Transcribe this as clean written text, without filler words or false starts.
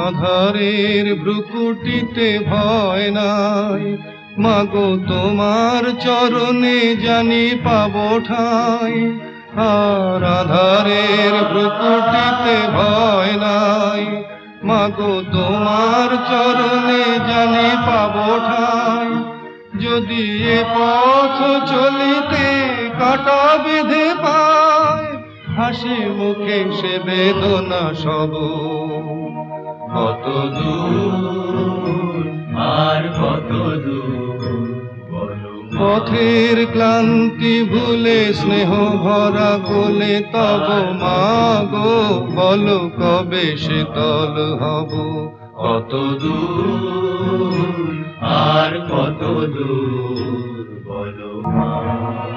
আধারের ভ্রুকুটিতে ভয় নাই, মাগো তোমার চরণে জানি পাবো ঠাঁই। আর আধারের ভ্রুকুটিতে ভয় নাই, মাগো তোমার চরণে জানি পাবো ঠাঁই। যদি এ পথ চলিতে কাটা বেঁধে পায়, হাসি মুখে সে বেদনা সব। কত দূর আর কত দূর, পথের ক্লান্তি ভুলে স্নেহ ভরা কোলে তব মাগো, বলো কবে শীতল হব। কত দূর আর কত দূর বলো মা।